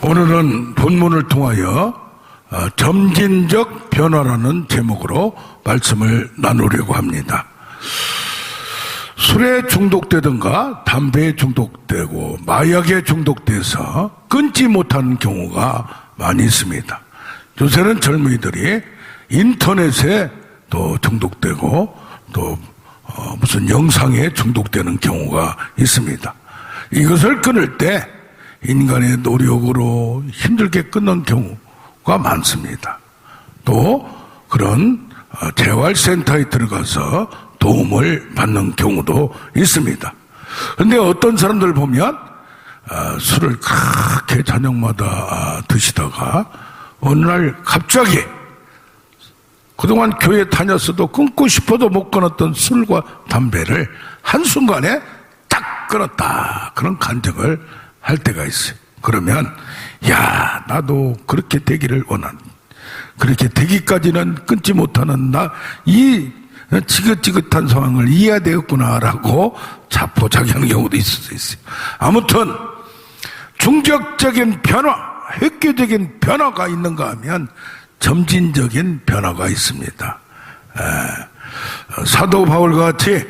오늘은 본문을 통하여 점진적 변화라는 제목으로 말씀을 나누려고 합니다. 술에 중독되든가 담배에 중독되고 마약에 중독돼서 끊지 못하는 경우가 많이 있습니다. 요새는 젊은이들이 인터넷에 또 중독되고 또 무슨 영상에 중독되는 경우가 있습니다. 이것을 끊을 때 인간의 노력으로 힘들게 끊는 경우가 많습니다. 또 그런 재활센터에 들어가서 도움을 받는 경우도 있습니다. 그런데 어떤 사람들 보면 술을 그렇게 저녁마다 드시다가 어느 날 갑자기 그동안 교회 다녔어도 끊고 싶어도 못 끊었던 술과 담배를 한순간에 딱 끊었다, 그런 간증을 할 때가 있어요. 그러면 야, 나도 그렇게 되기를 원한다, 그렇게 되기까지는 끊지 못하는 나 이 지긋지긋한 상황을 이해해야 되겠구나라고 자포자기하는 경우도 있을 수 있어요. 아무튼 중적적인 변화, 획기적인 변화가 있는가 하면 점진적인 변화가 있습니다. 사도 바울과 같이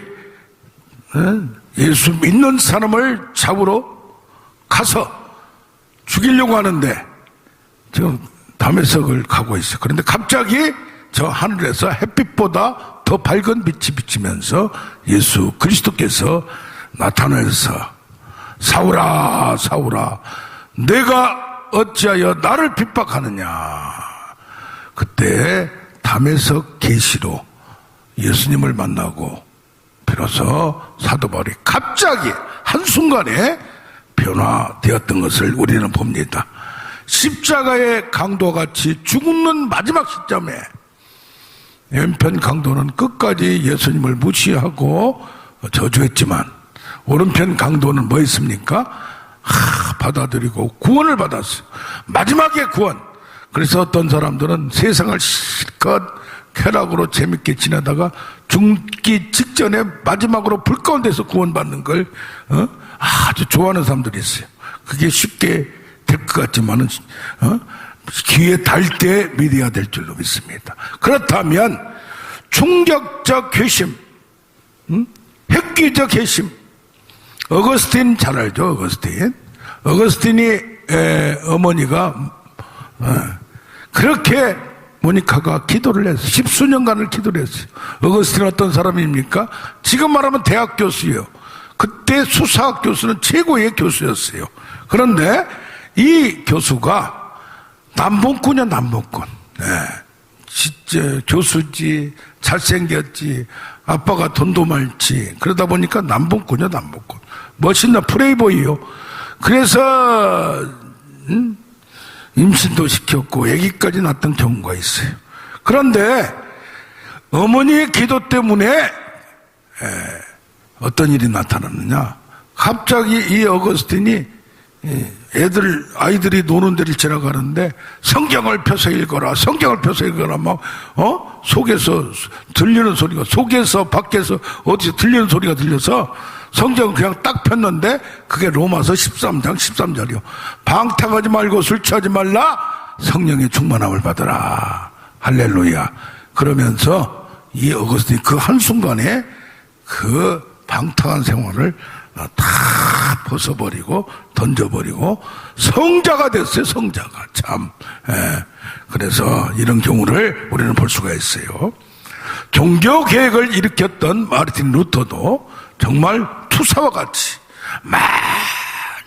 예수 믿는 사람을 잡으러 가서 죽이려고 하는데 지금 다메섹을 가고 있어요. 그런데 갑자기 저 하늘에서 햇빛보다 더 밝은 빛이 비치면서 예수 그리스도께서 나타나서 사울아 사울아 내가 어찌하여 나를 핍박하느냐. 그때 다메섹 계시로 예수님을 만나고 비로소 사도 바울이 갑자기 한순간에 변화되었던 것을 우리는 봅니다. 십자가의 강도같이 죽는 마지막 시점에 왼편 강도는 끝까지 예수님을 무시하고 저주했지만 오른편 강도는 뭐 했습니까? 받아들이고 구원을 받았어요. 마지막에 구원. 그래서 어떤 사람들은 세상을 실컷 쾌락으로 재밌게 지내다가 죽기 직전에 마지막으로 불 가운데서 구원받는 걸 아주 좋아하는 사람들이 있어요. 그게 쉽게 될 것 같지만은 기회 달 때 믿어야 될 줄로 믿습니다. 그렇다면 충격적 괘씸, 획기적 괘씸. 어거스틴 잘 알죠? 어거스틴이 어머니가 그렇게 모니카가 기도를 했어요. 10수년간을 기도를 했어요. 어거스틴은 어떤 사람입니까? 지금 말하면 대학 교수예요. 그때 수사학 교수는 최고의 교수였어요. 그런데 이 교수가 남봉꾼이야, 남봉꾼. 진짜 교수지, 잘생겼지, 아빠가 돈도 많지. 그러다 보니까 남봉꾼이야, 남봉꾼. 멋있나 플레이보이요. 그래서 임신도 시켰고 아기까지 낳았던 경우가 있어요. 그런데 어머니의 기도 때문에 어떤 일이 나타났느냐. 갑자기 이 어거스틴이 아이들이 노는 데를 지나가는데 성경을 펴서 읽어라, 성경을 펴서 읽어라, 막, 속에서 들리는 소리가, 속에서 밖에서 어디서 들리는 소리가 들려서 성경을 그냥 딱 폈는데 그게 로마서 13장 13절이요. 방탕하지 말고 술 취하지 말라, 성령의 충만함을 받으라. 할렐루야. 그러면서 이 어거스틴이 그 한순간에 그 방탕한 생활을 다 벗어버리고 던져버리고 성자가 됐어요. 성자가 참. 그래서 이런 경우를 우리는 볼 수가 있어요. 종교 개혁을 일으켰던 마르틴 루터도 정말 투사와 같이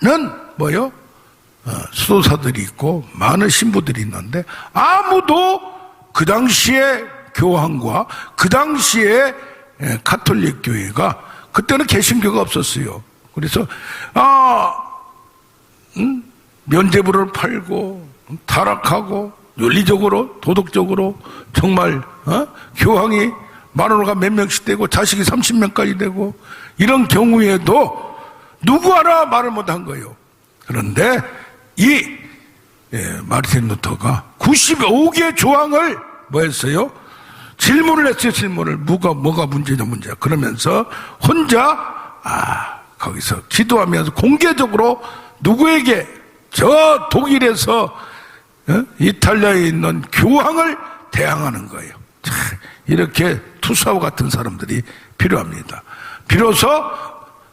많은 수도사들이 있고 많은 신부들이 있는데 아무도 그 당시에 교황과 그 당시에 가톨릭 교회가 그때는 개신교가 없었어요. 그래서 면죄부를 팔고 타락하고 윤리적으로 도덕적으로 정말 교황이 마누라가 몇 명씩 되고 자식이 30명까지 되고 이런 경우에도 누구 하나 말을 못한 거예요. 그런데 이 마르틴 루터가 95개 조항을 뭐 했어요? 질문을 했어요. 질문을. 뭐가 문제냐. 그러면서 혼자 거기서 기도하면서 공개적으로 누구에게 저 독일에서 이탈리아에 있는 교황을 대항하는 거예요. 이렇게 투사와 같은 사람들이 필요합니다. 비로소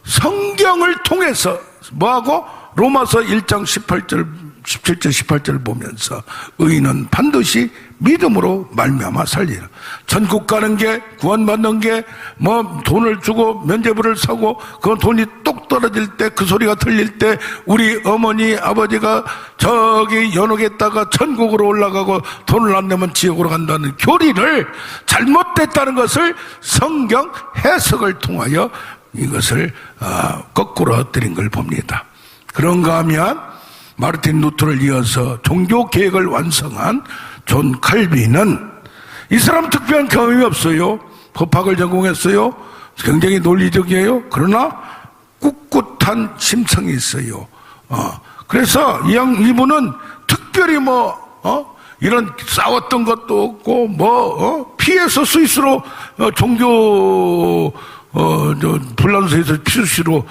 성경을 통해서 뭐하고 로마서 1장 17절 18절을 보면서 의인은 반드시 믿음으로 말미암아 살리라. 전국 가는 게 구원받는 게 뭐 돈을 주고 면죄부를 사고 그 돈이 똑 떨어질 때 그 소리가 들릴 때 우리 어머니 아버지가 저기 연옥에다가 천국으로 올라가고 돈을 안 내면 지옥으로 간다는 교리를 잘못됐다는 것을 성경 해석을 통하여 이것을 거꾸로 엎드린 걸 봅니다. 그런가 하면 마르틴 루터를 이어서 종교 계획을 완성한 존 칼빈은 이 사람 특별한 경험이 없어요. 법학을 전공했어요. 굉장히 논리적이에요. 그러나 꿋꿋한 심성이 있어요. 그래서 이분은 특별히 이런 싸웠던 것도 없고 피해서 스위스로 종교 불란서에서 스위스로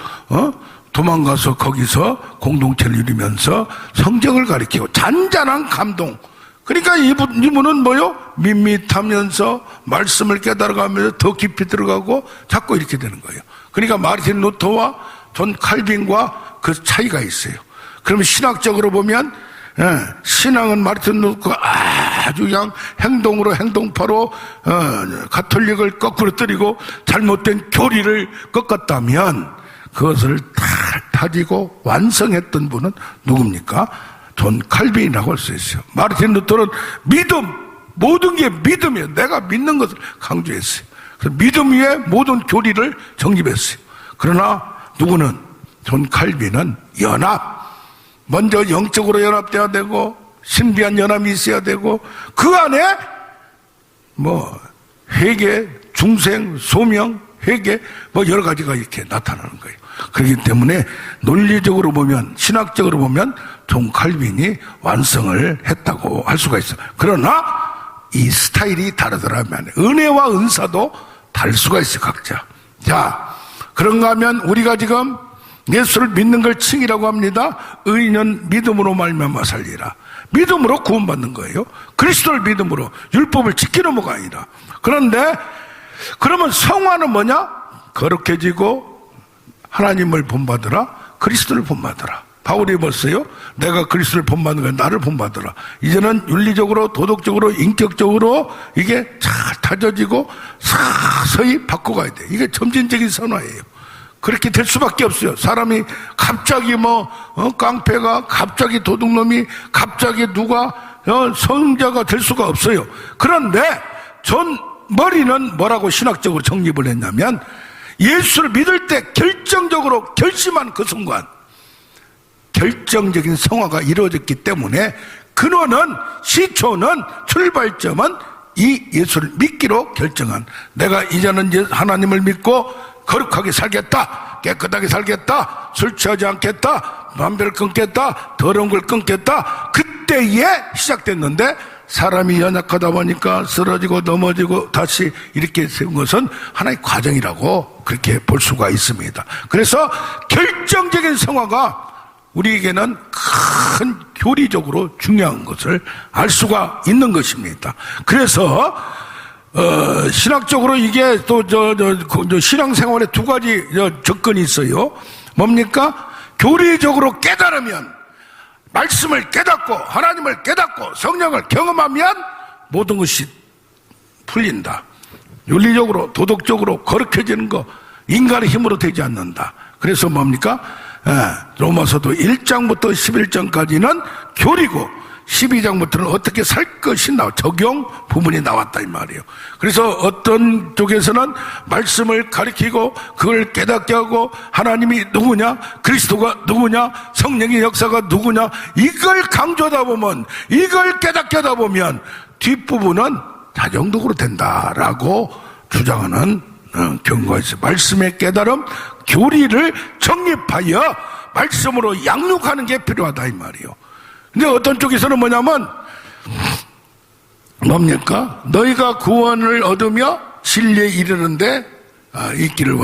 도망가서 거기서 공동체를 이루면서 성경을 가리키고 잔잔한 감동. 그러니까 이분은 뭐요? 밋밋하면서 말씀을 깨달아가면서 더 깊이 들어가고 자꾸 이렇게 되는 거예요. 그러니까 마르틴 루터와 존 칼빈과 그 차이가 있어요. 그러면 신학적으로 보면 신앙은 마르틴 루터가 아주 그냥 행동으로 행동파로 가톨릭을 거꾸로 때리고 잘못된 교리를 꺾었다면 그것을 다 다지고 완성했던 분은 누굽니까? 존 칼빈이라고 할 수 있어요. 마르틴 루터는 믿음, 모든 게 믿음이에요. 내가 믿는 것을 강조했어요. 그래서 믿음 위에 모든 교리를 정립했어요. 그러나 누구는 존 칼빈은 연합, 먼저 영적으로 연합돼야 되고 신비한 연합이 있어야 되고 그 안에 회개, 중생, 소명, 회개 여러 가지가 이렇게 나타나는 거예요. 그렇기 때문에 논리적으로 보면 신학적으로 보면 존 칼빈이 완성을 했다고 할 수가 있어요. 그러나 이 스타일이 다르더라면 은혜와 은사도 다를 수가 있어요. 각자. 자, 그런가 하면 우리가 지금 예수를 믿는 걸 칭이라고 합니다. 의인은 믿음으로 말미암아 살리라. 믿음으로 구원받는 거예요. 그리스도를 믿음으로 율법을 지키는 뭐가 아니라. 그런데 그러면 성화는 뭐냐? 거룩해지고 하나님을 본받으라, 그리스도를 본받으라. 바울이 뭐었어요? 내가 그리스도를 본받는 거야. 나를 본받으라. 이제는 윤리적으로, 도덕적으로, 인격적으로 이게 잘 다져지고 서서히 바꿔가야 돼. 이게 점진적인 선화예요. 그렇게 될 수밖에 없어요. 사람이 갑자기 깡패가, 갑자기 도둑놈이, 갑자기 누가 성자가 될 수가 없어요. 그런데 존 머리는 뭐라고 신학적으로 정립을 했냐면 예수를 믿을 때 결정적으로 결심한 그 순간 결정적인 성화가 이루어졌기 때문에 근원은 시초는 출발점은 이 예수를 믿기로 결정한 내가 이제는 하나님을 믿고 거룩하게 살겠다, 깨끗하게 살겠다, 술 취하지 않겠다, 담배를 끊겠다, 더러운 걸 끊겠다. 그때에 시작됐는데 사람이 연약하다 보니까 쓰러지고 넘어지고 다시 이렇게 세운 것은 하나의 과정이라고 그렇게 볼 수가 있습니다. 그래서 결정적인 성화가 우리에게는 큰 교리적으로 중요한 것을 알 수가 있는 것입니다. 그래서 신학적으로 이게 또 신앙생활에 두 가지 접근이 있어요. 뭡니까? 교리적으로 깨달으면 말씀을 깨닫고 하나님을 깨닫고 성령을 경험하면 모든 것이 풀린다. 윤리적으로 도덕적으로 거룩해지는 거 인간의 힘으로 되지 않는다. 그래서 뭡니까? 로마서도 1장부터 11장까지는 교리고 12장부터는 어떻게 살 것이 적용 부분이 나왔다 이 말이에요. 그래서 어떤 쪽에서는 말씀을 가리키고 그걸 깨닫게 하고 하나님이 누구냐, 그리스도가 누구냐, 성령의 역사가 누구냐 이걸 강조하다 보면, 이걸 깨닫게 하다 보면 뒷부분은 자정독으로 된다라고 주장하는 경우가 있어요. 말씀의 깨달음, 교리를 정립하여 말씀으로 양육하는 게 필요하다 이 말이에요. 근데 어떤 쪽에서는 뭐냐면 뭡니까? 너희가 구원을 얻으며 진리에 이르는데 있기를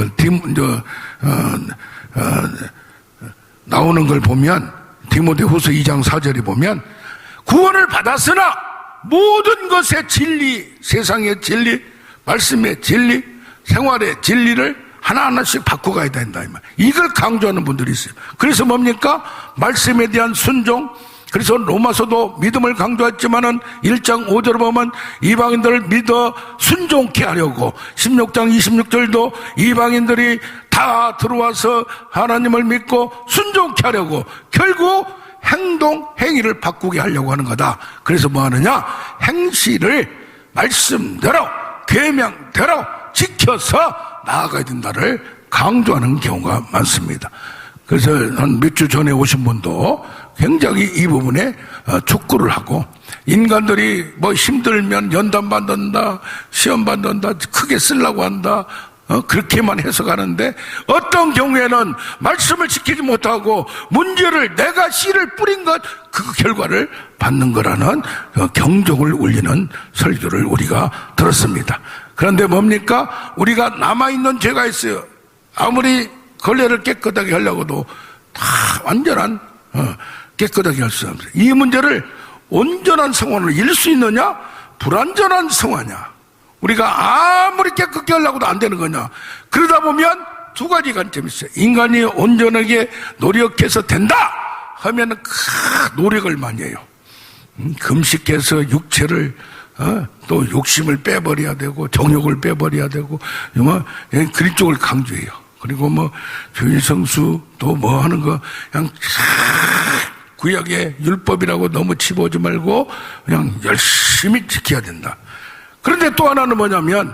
나오는 걸 보면 디모데후서 2장 4절에 보면 구원을 받았으나 모든 것의 진리, 세상의 진리, 말씀의 진리, 생활의 진리를 하나하나씩 바꿔가야 된다. 이걸 강조하는 분들이 있어요. 그래서 뭡니까? 말씀에 대한 순종. 그래서 로마서도 믿음을 강조했지만은 1장 5절을 보면 이방인들을 믿어 순종케 하려고, 16장 26절도 이방인들이 다 들어와서 하나님을 믿고 순종케 하려고 결국 행위를 바꾸게 하려고 하는 거다. 그래서 뭐 하느냐? 행실을 말씀대로 계명대로 지켜서 나아가야 된다를 강조하는 경우가 많습니다. 그래서 한 몇 주 전에 오신 분도 굉장히 이 부분에 촉구를 하고, 인간들이 뭐 힘들면 연단 받는다, 시험 받는다, 크게 쓰려고 한다, 그렇게만 해석하는데 어떤 경우에는 말씀을 지키지 못하고 문제를 내가 씨를 뿌린 것, 그 결과를 받는 거라는 경종을 울리는 설교를 우리가 들었습니다. 그런데 뭡니까? 우리가 남아있는 죄가 있어요. 아무리 걸레를 깨끗하게 하려고도 다 완전한 깨끗하게 할 수 없어요. 이 문제를 온전한 성화로 이룰 수 있느냐? 불완전한 성화냐? 우리가 아무리 깨끗게 하려고도 안 되는 거냐? 그러다 보면 두 가지 관점이 있어요. 인간이 온전하게 노력해서 된다 하면 노력을 많이 해요. 금식해서 육체를 또 욕심을 빼버려야 되고 정욕을 빼버려야 되고 그런 쪽을 강조해요. 그리고 뭐 교인성수 또 뭐 하는 거 그냥 구약의 율법이라고 너무 집어오지 말고 그냥 열심히 지켜야 된다. 그런데 또 하나는 뭐냐면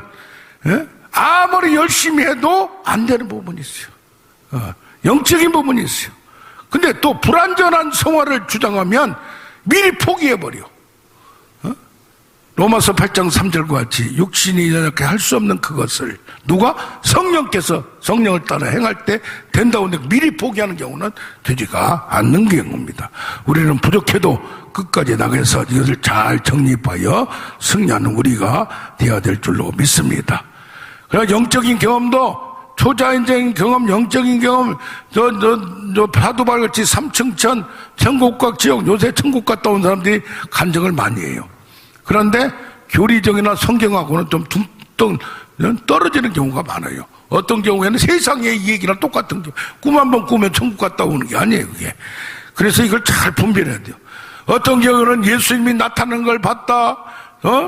아무리 열심히 해도 안 되는 부분이 있어요. 영적인 부분이 있어요. 근데 또 불완전한 성화를 주장하면 미리 포기해버려. 로마서 8장 3절과 같이 육신이 이렇게 할 수 없는 그것을 누가? 성령께서 성령을 따라 행할 때 된다고 하는데 미리 포기하는 경우는 되지가 않는 경우입니다. 우리는 부족해도 끝까지 나가서 이것을 잘 정립하여 승리하는 우리가 되어야 될 줄로 믿습니다. 그래서 영적인 경험도 초자연적인 경험, 영적인 경험, 파도발같이 3층천, 천국과 지옥, 요새 천국 갔다 온 사람들이 간증을 많이 해요. 그런데 교리적이나 성경하고는 좀 둥 떨어지는 경우가 많아요. 어떤 경우에는 세상의 이 얘기랑 똑같은 경우, 꿈 한 번 꾸면 천국 갔다 오는 게 아니에요, 그게. 그래서 이걸 잘 분별해야 돼요. 어떤 경우는 예수님이 나타나는 걸 봤다,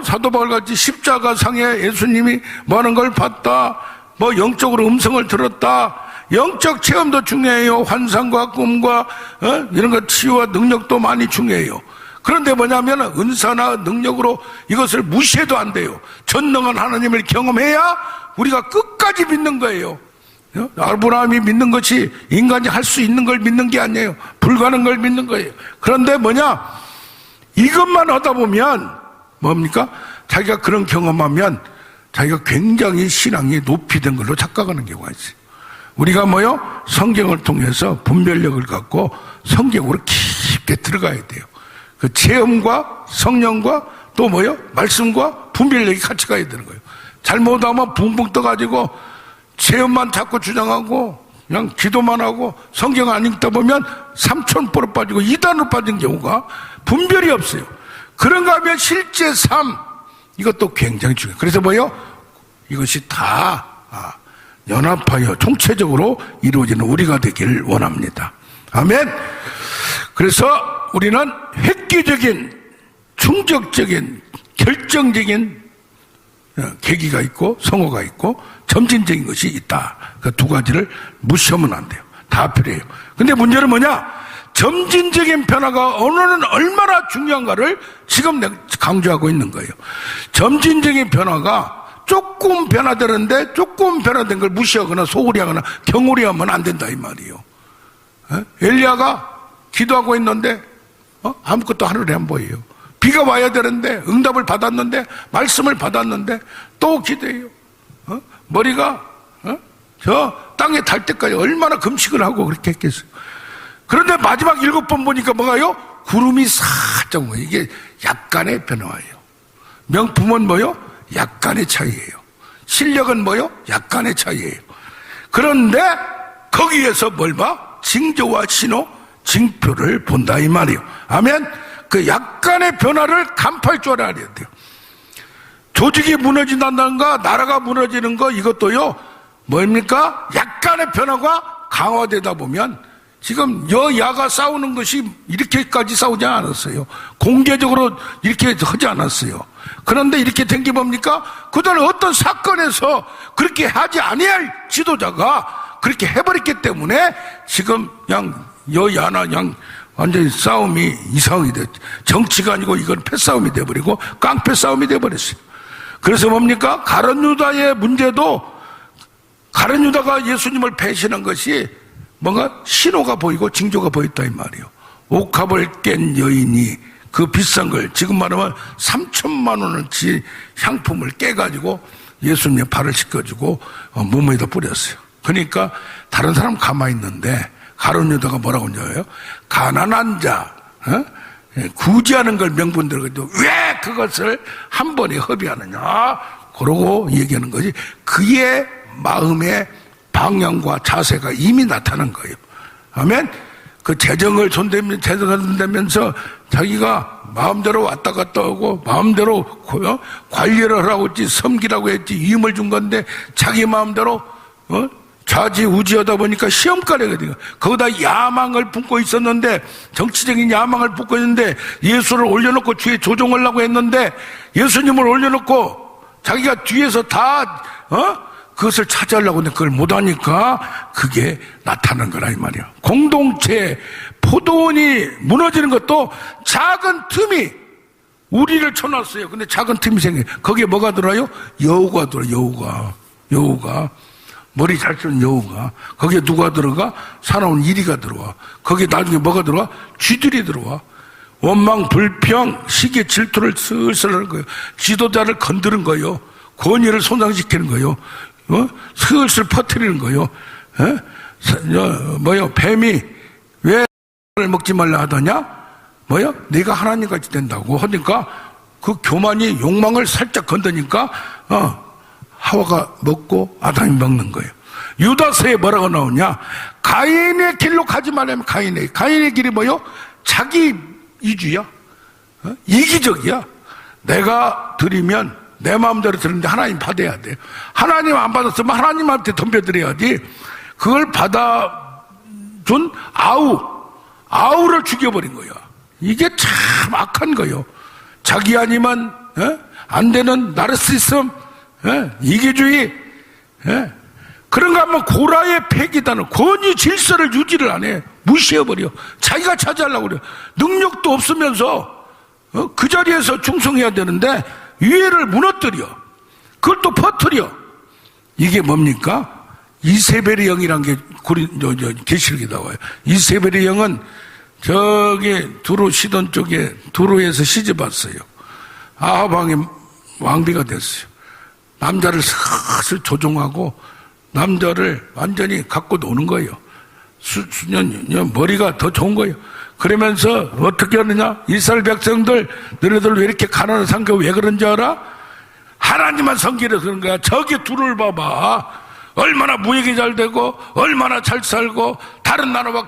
사도 바울같이 십자가상에 예수님이 뭐 하는 걸 봤다, 뭐 영적으로 음성을 들었다. 영적 체험도 중요해요. 환상과 꿈과 이런 것 치유와 능력도 많이 중요해요. 그런데 뭐냐면 은사나 능력으로 이것을 무시해도 안 돼요. 전능한 하나님을 경험해야 우리가 끝까지 믿는 거예요. 아브라함이 믿는 것이 인간이 할 수 있는 걸 믿는 게 아니에요. 불가능한 걸 믿는 거예요. 그런데 뭐냐? 이것만 하다 보면 뭡니까? 자기가 그런 경험하면 자기가 굉장히 신앙이 높이 된 걸로 착각하는 경우가 있어요. 우리가 뭐요? 성경을 통해서 분별력을 갖고 성경으로 깊게 들어가야 돼요. 그 체험과 성령과 또 뭐요? 말씀과 분별력이 같이 가야 되는 거예요. 잘못하면 붕붕 떠가지고 체험만 자꾸 주장하고 그냥 기도만 하고 성경 안 읽다 보면 삼천포로 빠지고 이단으로 빠진 경우가 분별이 없어요. 그런가 하면 실제 삶, 이것도 굉장히 중요해요. 그래서 뭐요? 이것이 다 연합하여 총체적으로 이루어지는 우리가 되기를 원합니다. 아멘. 그래서 우리는 획기적인, 충격적인, 결정적인 계기가 있고 성호가 있고 점진적인 것이 있다. 그 두 가지를 무시하면 안 돼요. 다 필요해요. 근데 문제는 뭐냐? 점진적인 변화가 오늘은 얼마나 중요한가를 지금 내가 강조하고 있는 거예요. 점진적인 변화가 조금 변화되는데 조금 변화된 걸 무시하거나 소홀히 하거나 경홀히 하면 안 된다 이 말이에요. 엘리야가 기도하고 있는데 아무것도 하늘에 안 보여요. 비가 와야 되는데 응답을 받았는데 말씀을 받았는데 또 기도해요. 머리가 저 땅에 닿을 때까지 얼마나 금식을 하고 그렇게 했겠어요. 그런데 마지막 7번 보니까 뭐가요? 구름이 살짝 모여요. 이게 약간의 변화예요. 명품은 뭐요? 약간의 차이예요. 실력은 뭐요? 약간의 차이예요. 그런데 거기에서 뭘 봐? 징조와 신호, 징표를 본다 이 말이에요. 아멘. 그 약간의 변화를 간파할 줄 알아야 돼요. 조직이 무너진다든가 나라가 무너지는 거 이것도요 뭡니까? 약간의 변화가 강화되다 보면 지금 여야가 싸우는 것이 이렇게까지 싸우지 않았어요. 공개적으로 이렇게 하지 않았어요. 그런데 이렇게 된 게 뭡니까? 그들은 어떤 사건에서 그렇게 하지 아니할 지도자가 그렇게 해버렸기 때문에 지금 그냥 여야나 그냥 완전히 싸움이 이상하게 됐죠. 정치가 아니고 이건 패싸움이 돼버리고 깡패 싸움이 돼버렸어요. 그래서 뭡니까? 가룟 유다의 문제도 가룟 유다가 예수님을 배신한 것이 뭔가 신호가 보이고 징조가 보였다 이 말이에요. 옥합을 깬 여인이 그 비싼 걸 지금 말하면 3천만 원어치 향품을 깨가지고 예수님의 발을 씻겨주고 몸에다 뿌렸어요. 그러니까 다른 사람 가만히 있는데 가룟 유다가 뭐라고 하냐요? 가난한 자 구제하는 걸 명분대로 왜 그것을 한 번에 허비하느냐 그러고 얘기하는 거지. 그의 마음의 방향과 자세가 이미 나타난 거예요. 아멘. 그 재정을 손대면서 자기가 마음대로 왔다 갔다 하고 마음대로 관리를 하라고 했지 섬기라고 했지 위임을 준 건데 자기 마음대로 좌지우지하다 보니까 시험가래가 돼요. 거기다 야망을 품고 있었는데 정치적인 야망을 품고 있는데 예수를 올려놓고 뒤에 조종하려고 했는데 예수님을 올려놓고 자기가 뒤에서 다 그것을 차지하려고 했는데 그걸 못하니까 그게 나타난 거라 이 말이야. 공동체 포도원이 무너지는 것도 작은 틈이 우리를 쳐놨어요. 근데 작은 틈이 생겨요. 거기에 뭐가 들어요? 여우가 들어요. 여우가 머리 잘 쓰는 여우가. 거기에 누가 들어가? 사나운 이리가 들어와. 거기에 나중에 뭐가 들어와? 쥐들이 들어와. 원망, 불평, 시기, 질투를 슬슬 하는 거예요. 지도자를 건드는 거예요. 권위를 손상시키는 거예요. 슬슬 퍼뜨리는 거예요. 뱀이 왜 먹지 말라 하더냐? 네가 하나님같이 된다고 하니까 그 교만이 욕망을 살짝 건드니까 하와가 먹고 아담이 먹는 거예요. 유다서에 뭐라고 나오냐? 가인의 길로 가지 말라면 가인의 길이 뭐요? 자기 이주야. 이기적이야. 내가 드리면 내 마음대로 드리는데 하나님 받아야 돼. 하나님 안 받았으면 하나님한테 덤벼드려야지. 그걸 받아준 아우를 죽여버린 거야. 이게 참 악한 거예요. 자기 아니면 안 되는 나르시즘, 이기주의, 그런가 하면 고라의 폐기다는 권위 질서를 유지를 안 해. 무시해버려. 자기가 차지하려고 그래. 능력도 없으면서 그 자리에서 충성해야 되는데 위해를 무너뜨려. 그걸 또 퍼뜨려. 이게 뭡니까? 이세벨의 영이란 게 계시록에 나와요. 이세벨의 영은 저기 두로 시돈 쪽에 두로에서 시집 왔어요. 아합 왕의 왕비가 됐어요. 남자를 슬슬 조종하고 남자를 완전히 갖고 노는 거예요. 수년 머리가 더 좋은 거예요. 그러면서 어떻게 하느냐? 이스라엘 백성들 너네들 왜 이렇게 가난한 상태 왜 그런지 알아? 하나님만 섬기려 그런 거야. 저기 둘을 봐봐. 얼마나 무역이 잘 되고 얼마나 잘 살고 다른 나라와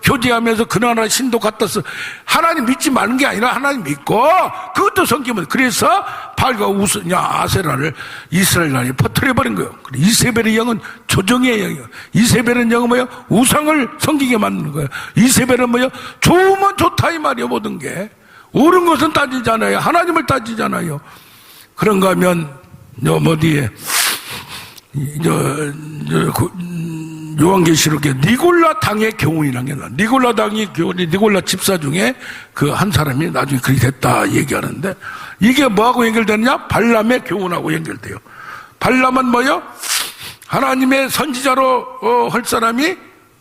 교제하면서 그 나라 신도 갖다서 하나님 믿지 마는 게 아니라 하나님 믿고 그것도 섬기면 그래서 발과 아세라를 이스라엘 나라에 퍼뜨려버린 거예요. 이세벨의 영은 조정의 영이에요. 이세벨은 영은 뭐예요? 우상을 섬기게 만드는 거예요. 이세벨은 뭐예요? 좋으면 좋다 이 말이에요. 모든 게 옳은 것은 따지잖아요. 하나님을 따지잖아요. 그런가 하면 어디에 요한계시록에 니골라 당의 교훈이라는 게 나와요. 니골라 당의 교훈이 니골라 집사 중에 그 한 사람이 나중에 그렇게 됐다 얘기하는데 이게 뭐하고 연결되느냐? 발람의 교훈하고 연결돼요. 발람은 뭐요? 하나님의 선지자로 할 사람이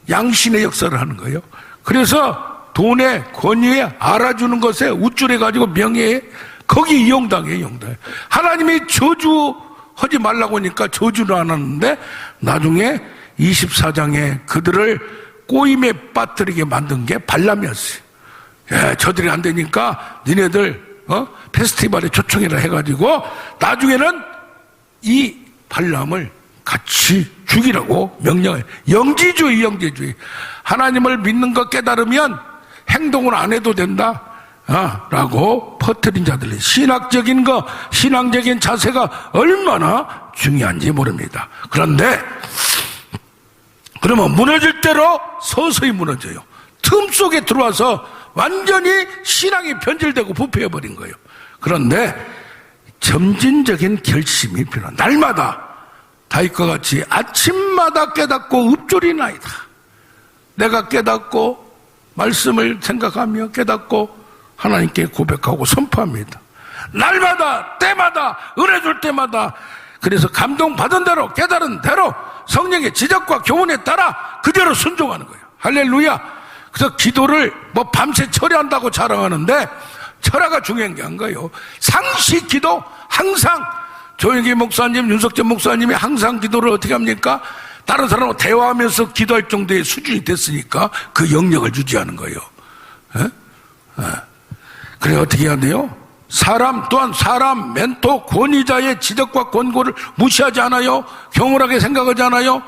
양신의 역사를 하는 거예요. 그래서 돈에 권위에 알아주는 것에 우쭐해가지고 명예에 거기 이용당해요. 하나님이 저주하지 말라고 하니까 저주를 안 하는데 나중에 24장에 그들을 꼬임에 빠뜨리게 만든 게 발람이었어요. 저들이 안 되니까 니네들 페스티벌에 초청이라 해가지고 나중에는 이 발람을 같이 죽이라고 명령해. 영지주의, 영지주의. 하나님을 믿는 거 깨달으면 행동을 안 해도 된다. 라고 퍼뜨린 자들이 신학적인 거, 신앙적인 자세가 얼마나 중요한지 모릅니다. 그런데 그러면 무너질 대로 서서히 무너져요. 틈 속에 들어와서 완전히 신앙이 변질되고 부패해버린 거예요. 그런데 점진적인 결심이 필요한, 날마다 다윗과 같이 아침마다 깨닫고 읊조리나이다. 내가 깨닫고 말씀을 생각하며 깨닫고 하나님께 고백하고 선포합니다. 날마다 때마다 은혜 줄 때마다. 그래서 감동받은 대로 깨달은 대로 성령의 지적과 교훈에 따라 그대로 순종하는 거예요. 할렐루야. 그래서 기도를 뭐 밤새 철야한다고 자랑하는데 철야가 중요한 게 아닌가요? 상시 기도 항상. 조영기 목사님, 윤석재 목사님이 항상 기도를 어떻게 합니까? 다른 사람하고 대화하면서 기도할 정도의 수준이 됐으니까 그 영역을 유지하는 거예요. 그래 어떻게 해야 돼요? 사람 또한 사람 멘토 권위자의 지적과 권고를 무시하지 않아요. 경홀하게 생각하지 않아요.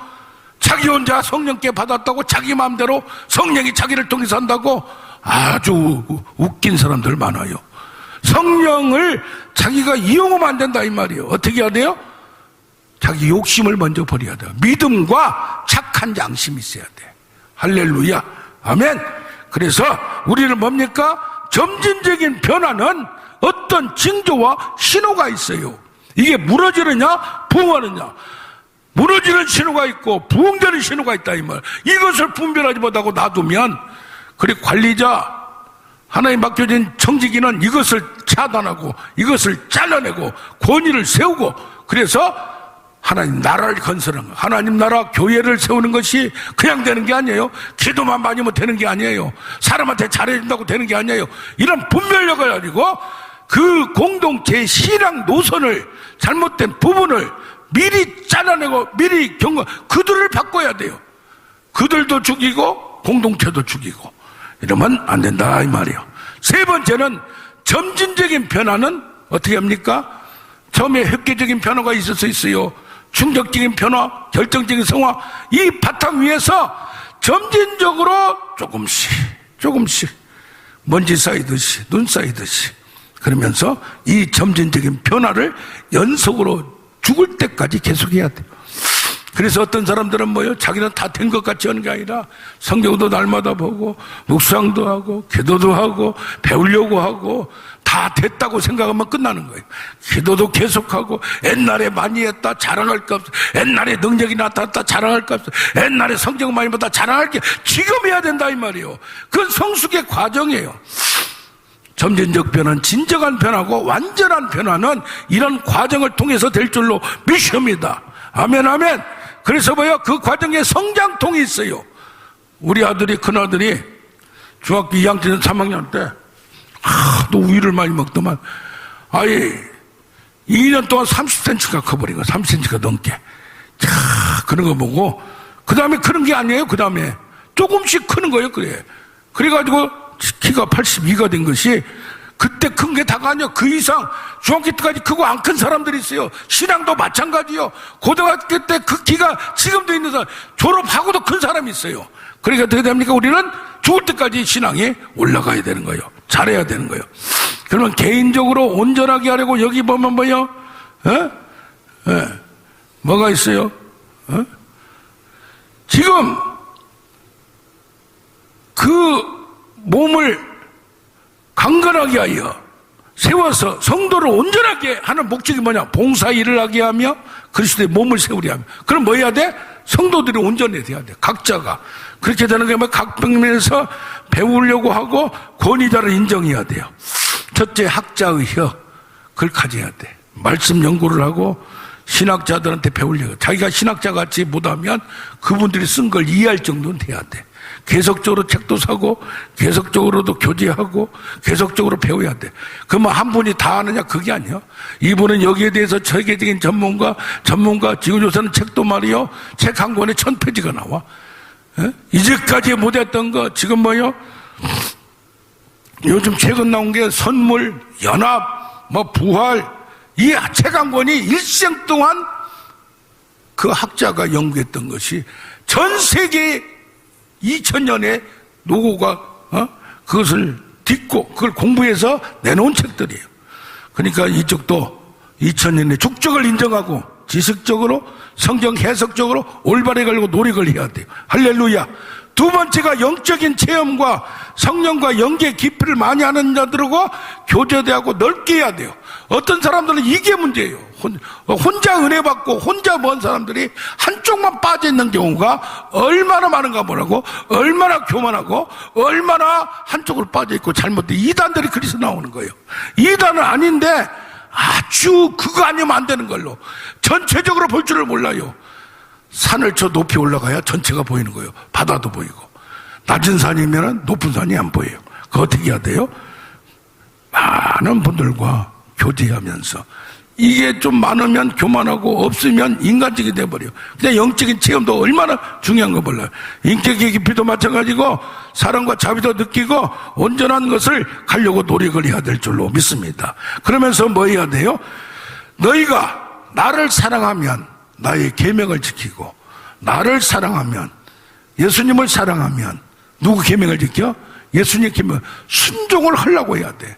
자기 혼자 성령께 받았다고 자기 마음대로 성령이 자기를 통해서 한다고 아주 웃긴 사람들 많아요. 성령을 자기가 이용하면 안 된다 이 말이에요. 어떻게 해야 돼요? 자기 욕심을 먼저 버려야 돼요. 믿음과 착한 양심이 있어야 돼. 할렐루야. 아멘. 그래서 우리는 뭡니까? 점진적인 변화는 어떤 징조와 신호가 있어요. 이게 무너지느냐 부흥하느냐. 무너지는 신호가 있고 부흥되는 신호가 있다 이 말. 이것을 분별하지 못하고 놔두면, 그래 관리자 하나님 맡겨진 청지기는 이것을 차단하고 이것을 잘라내고 권위를 세우고, 그래서 하나님 나라를 건설하는 거예요. 하나님 나라 교회를 세우는 것이 그냥 되는 게 아니에요. 기도만 많이 하면 되는 게 아니에요. 사람한테 잘해준다고 되는 게 아니에요. 이런 분별력을 가지고 그 공동체의 신앙 노선을, 잘못된 부분을 미리 잘라내고 미리 경고, 그들을 바꿔야 돼요. 그들도 죽이고 공동체도 죽이고 이러면 안 된다 이 말이에요. 세 번째는 점진적인 변화는 어떻게 합니까? 처음에 획기적인 변화가 있을 수 있어요. 충격적인 변화, 결정적인 성화. 이 바탕 위에서 점진적으로 조금씩 먼지 쌓이듯이 눈 쌓이듯이, 그러면서 이 점진적인 변화를 연속으로 죽을 때까지 계속해야 돼요. 그래서 어떤 사람들은 뭐예요? 자기는 다 된 것 같이 하는 게 아니라 성경도 날마다 보고 묵상도 하고 기도도 하고 배우려고 하고 다 됐다고 생각하면 끝나는 거예요. 기도도 계속하고 옛날에 많이 했다 자랑할 게 없어. 옛날에 능력이 나타났다 자랑할 게 없어. 옛날에 성경 많이 봤다 자랑할 게 지금 해야 된다 이 말이에요. 그건 성숙의 과정이에요. 점진적 변화는 진정한 변화고 완전한 변화는 이런 과정을 통해서 될 줄로 믿습니다. 아멘 아멘. 그래서 뭐요? 그 과정에 성장통이 있어요. 우리 아들이, 큰아들이 중학교 2학년 3학년 때 또 우유를 많이 먹더만 아예 2년 동안 30cm가 커버린 거야. 30cm가 넘게. 그런 거 보고 그 다음에 크는 게 아니에요. 그 다음에 조금씩 크는 거예요. 그래가지고 키가 82가 된 것이, 그때 큰 게 다가 아니야. 그 이상 중학교 때까지 크고 안 큰 사람들이 있어요. 신앙도 마찬가지요. 고등학교 때 그 키가 지금도 있는 사람, 졸업하고도 큰 사람이 있어요. 그러니까 어떻게 됩니까? 우리는 죽을 때까지 신앙이 올라가야 되는 거예요. 잘해야 되는 거예요. 그러면 개인적으로 온전하게 하려고 여기 보면 뭐요? 뭐가 있어요? 지금 그 몸을 강건하게 하여 세워서 성도를 온전하게 하는 목적이 뭐냐? 봉사일을 하게 하며 그리스도의 몸을 세우려 하며. 그럼 뭐 해야 돼? 성도들이 온전히 돼야 돼. 각자가. 그렇게 되는 게 뭐 각 방면에서 배우려고 하고 권위자를 인정해야 돼요. 첫째, 학자의 혀. 그걸 가져야 돼. 말씀 연구를 하고 신학자들한테 배우려고. 자기가 신학자 같이 못하면 그분들이 쓴 걸 이해할 정도는 돼야 돼. 계속적으로 책도 사고 계속적으로도 교제하고 계속적으로 배워야 돼. 그러면 한 분이 다 아느냐? 그게 아니야. 이분은 여기에 대해서 세계적인 전문가 지금 요새는 책도 말이요, 책 한 권에 1000페이지가 나와. 이제까지 못했던 거 지금 뭐요? 요즘 최근 나온 게 선물, 연합, 부활, 이 책 한 권이 일생 동안 그 학자가 연구했던 것이 전 세계 2000년의 노고가 그것을 딛고 그걸 공부해서 내놓은 책들이에요. 그러니까 이쪽도 2000년의 족적을 인정하고 지식적으로 성경 해석적으로 올바르게 가려고 노력을 해야 돼요. 할렐루야. 두 번째가 영적인 체험과 성령과 연계 깊이를 많이 하는 자들과 교제대하고 넓게 해야 돼요. 어떤 사람들은 이게 문제예요. 혼자 은혜 받고 혼자 먼 사람들이 한쪽만 빠져 있는 경우가 얼마나 많은가 보라고, 얼마나 교만하고 얼마나 한쪽으로 빠져 있고 잘못된 이단들이 그리서 나오는 거예요. 이단은 아닌데 아주 그거 아니면 안 되는 걸로 전체적으로 볼 줄을 몰라요. 산을 저 높이 올라가야 전체가 보이는 거예요. 바다도 보이고. 낮은 산이면 높은 산이 안 보여요. 그거 어떻게 해야 돼요? 많은 분들과 교제하면서 이게 좀 많으면 교만하고 없으면 인간적이 돼버려요. 그냥 영적인 체험도 얼마나 중요한 거 몰라요. 인격의 깊이도 마찬가지고 사랑과 자비도 느끼고 온전한 것을 가려고 노력을 해야 될 줄로 믿습니다. 그러면서 뭐 해야 돼요? 너희가 나를 사랑하면 나의 계명을 지키고 나를 사랑하면 예수님을 사랑하면 누구 계명을 지켜? 예수님 계명 순종을 하려고 해야 돼.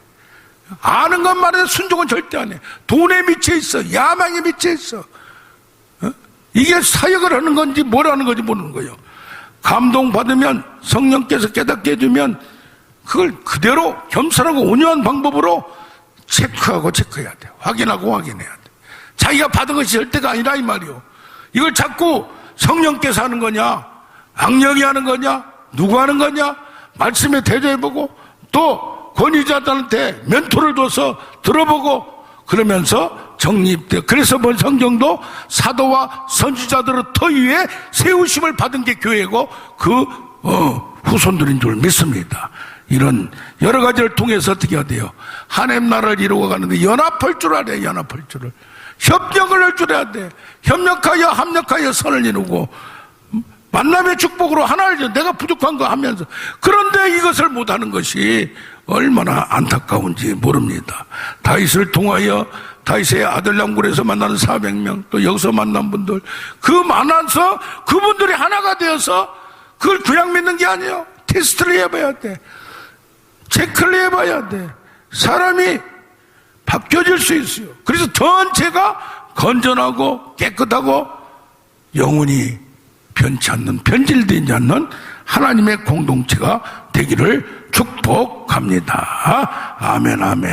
아는 것만 해도 순종은 절대 안 해. 돈에 미쳐 있어. 야망에 미쳐 있어. 이게 사역을 하는 건지 뭘 하는 건지 모르는 거예요. 감동받으면 성령께서 깨닫게 해주면 그걸 그대로 겸손하고 온유한 방법으로 체크해야 돼. 확인하고 확인해야 돼. 자기가 받은 것이 절대가 아니라 이 말이요. 이걸 자꾸 성령께서 하는 거냐, 악령이 하는 거냐, 누구 하는 거냐, 말씀에 대조해보고 또 권위자들한테 멘토를 둬서 들어보고 그러면서 정립돼. 그래서 본 성경도 사도와 선지자들의 터 위에 세우심을 받은 게 교회고 그 후손들인 줄 믿습니다. 이런 여러 가지를 통해서 어떻게 해야 돼요? 하나님 나라를 이루어 가는데 연합할 줄 알아야 연합할 줄을. 협력을 할 줄 알아야 돼. 협력하여 합력하여 선을 이루고 만남의 축복으로 하나를 내가 부족한 거 하면서. 그런데 이것을 못하는 것이 얼마나 안타까운지 모릅니다. 다윗을 통하여 다윗의 아들 남굴에서 만나는 400명 또 여기서 만난 분들 그 많아서 그분들이 하나가 되어서 그걸 그냥 믿는 게 아니에요. 테스트를 해봐야 돼. 체크를 해봐야 돼. 사람이 바뀌어질 수 있어요. 그래서 전체가 건전하고 깨끗하고 영혼이 변치 않는, 변질되지 않는 하나님의 공동체가 되기를 축복합니다. 아멘, 아멘.